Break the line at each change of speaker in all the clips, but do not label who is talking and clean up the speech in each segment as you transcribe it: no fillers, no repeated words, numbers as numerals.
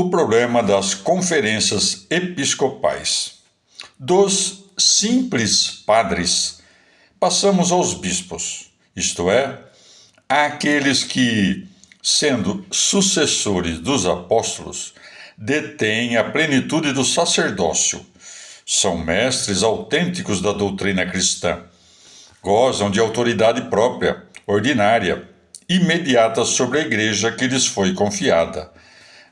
o problema das conferências episcopais. Dos simples padres, passamos aos bispos, isto é, àqueles que, sendo sucessores dos apóstolos, detêm a plenitude do sacerdócio, são mestres autênticos da doutrina cristã, gozam de autoridade própria, ordinária, imediata sobre a igreja que lhes foi confiada,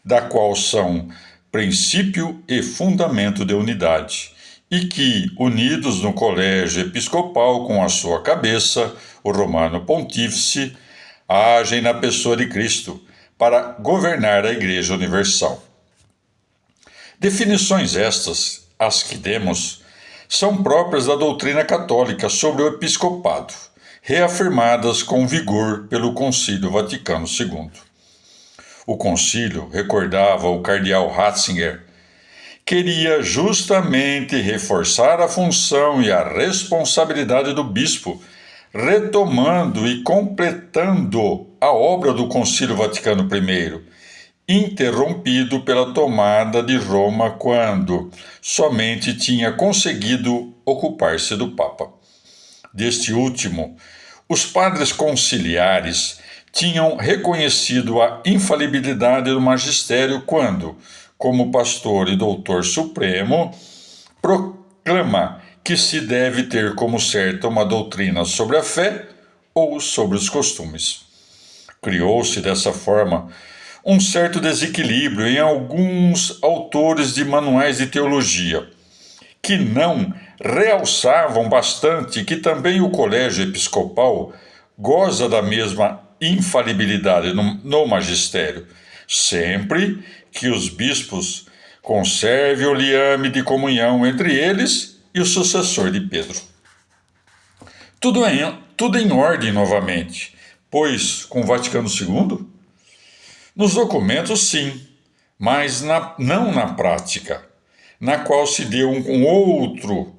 da qual são princípio e fundamento de unidade, e que, unidos no colégio episcopal com a sua cabeça, o romano pontífice, agem na pessoa de Cristo para governar a Igreja Universal. Definições estas, as que demos, são próprias da doutrina católica sobre o episcopado, reafirmadas com vigor pelo Concílio Vaticano II. O concílio, recordava o cardeal Ratzinger, queria justamente reforçar a função e a responsabilidade do bispo, retomando e completando a obra do Concílio Vaticano I, interrompido pela tomada de Roma quando somente tinha conseguido ocupar-se do Papa. Deste último, os padres conciliares tinham reconhecido a infalibilidade do magistério quando, como pastor e doutor supremo, proclama que se deve ter como certa uma doutrina sobre a fé ou sobre os costumes. Criou-se dessa forma um certo desequilíbrio em alguns autores de manuais de teologia, que não realçavam bastante que também o colégio episcopal goza da mesma infalibilidade no magistério, sempre que os bispos conservem o liame de comunhão entre eles e o sucessor de Pedro. Tudo em ordem novamente, pois com o Vaticano II? Nos documentos, sim, mas não na prática, na qual se deu um outro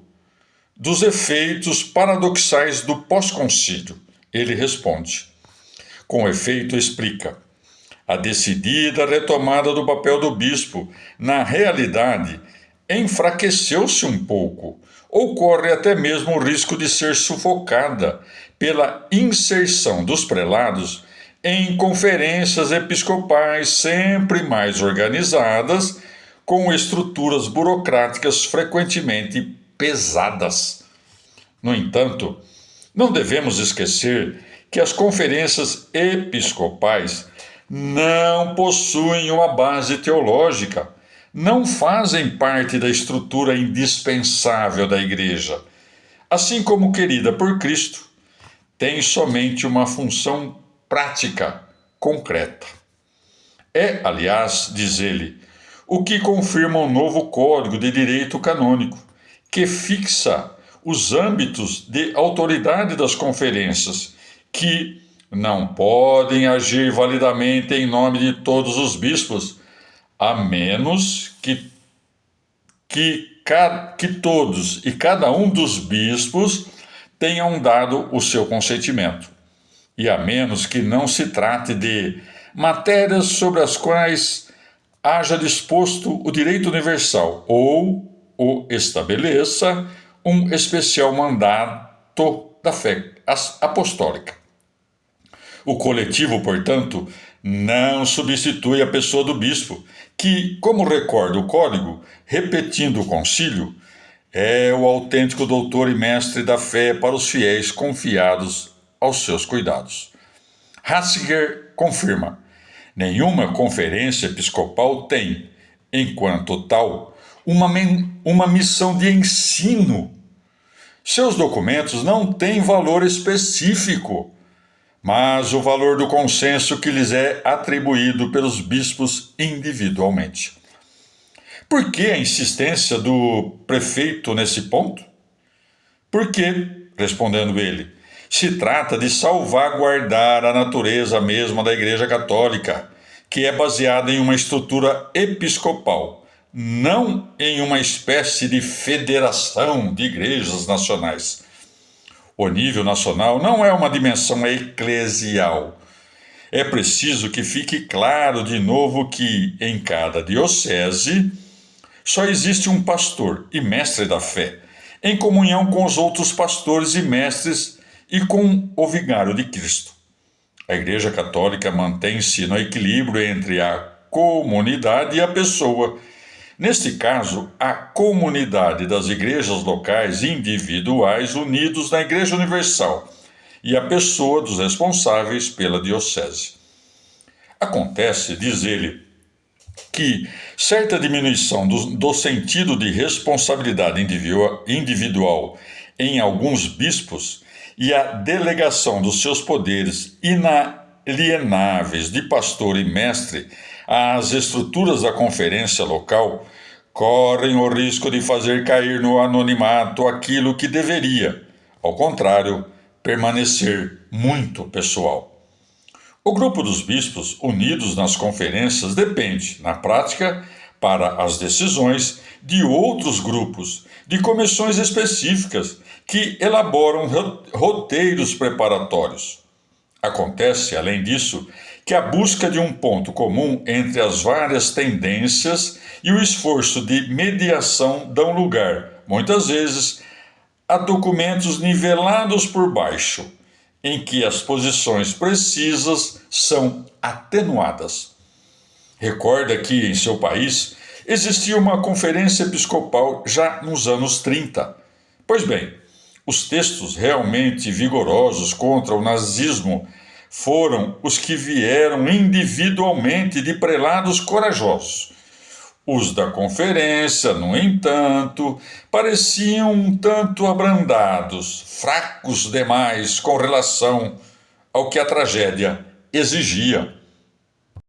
dos efeitos paradoxais do pós-concílio. Ele responde. Com efeito, explica. A decidida retomada do papel do bispo, na realidade, enfraqueceu-se um pouco, ou corre até mesmo o risco de ser sufocada pela inserção dos prelados em conferências episcopais sempre mais organizadas, com estruturas burocráticas frequentemente pesadas. No entanto, não devemos esquecer que as conferências episcopais não possuem uma base teológica, não fazem parte da estrutura indispensável da Igreja. Assim como querida por Cristo, tem somente uma função prática, concreta. É, aliás, diz ele, o que confirma o novo Código de Direito Canônico, que fixa os âmbitos de autoridade das conferências, que não podem agir validamente em nome de todos os bispos, a menos que todos e cada um dos bispos tenham dado o seu consentimento, e a menos que não se trate de matérias sobre as quais haja disposto o direito universal ou o estabeleça um especial mandato da fé apostólica. O coletivo, portanto, não substitui a pessoa do bispo, que, como recorda o Código, repetindo o concílio, é o autêntico doutor e mestre da fé para os fiéis confiados aos seus cuidados. Ratzinger confirma: nenhuma conferência episcopal tem, enquanto tal, uma missão de ensino. Seus documentos não têm valor específico, mas o valor do consenso que lhes é atribuído pelos bispos individualmente. Por que a insistência do prefeito nesse ponto? Porque, respondendo ele, se trata de salvaguardar a natureza mesma da Igreja Católica, que é baseada em uma estrutura episcopal, não em uma espécie de federação de igrejas nacionais. O nível nacional não é uma dimensão eclesial, É preciso que fique claro de novo que, em cada diocese, só existe um pastor e mestre da fé, em comunhão com os outros pastores e mestres e com o vigário de Cristo. A Igreja Católica mantém-se no equilíbrio entre a comunidade e a pessoa. Neste caso, a comunidade das igrejas locais individuais unidos na Igreja Universal e a pessoa dos responsáveis pela diocese. Acontece, diz ele, que certa diminuição do sentido de responsabilidade individual em alguns bispos e a delegação dos seus poderes inalienáveis de pastor e mestre às estruturas da conferência local correm o risco de fazer cair no anonimato aquilo que deveria, ao contrário, permanecer muito pessoal. O grupo dos bispos unidos nas conferências depende, na prática, para as decisões, de outros grupos, de comissões específicas que elaboram roteiros preparatórios. Acontece, além disso, que a busca de um ponto comum entre as várias tendências e o esforço de mediação dão lugar, muitas vezes, a documentos nivelados por baixo, em que as posições precisas são atenuadas. Recorda que, em seu país, existia uma conferência episcopal já nos anos 30. Pois bem, os textos realmente vigorosos contra o nazismo foram os que vieram individualmente de prelados corajosos. Os da conferência, no entanto, pareciam um tanto abrandados, fracos demais com relação ao que a tragédia exigia.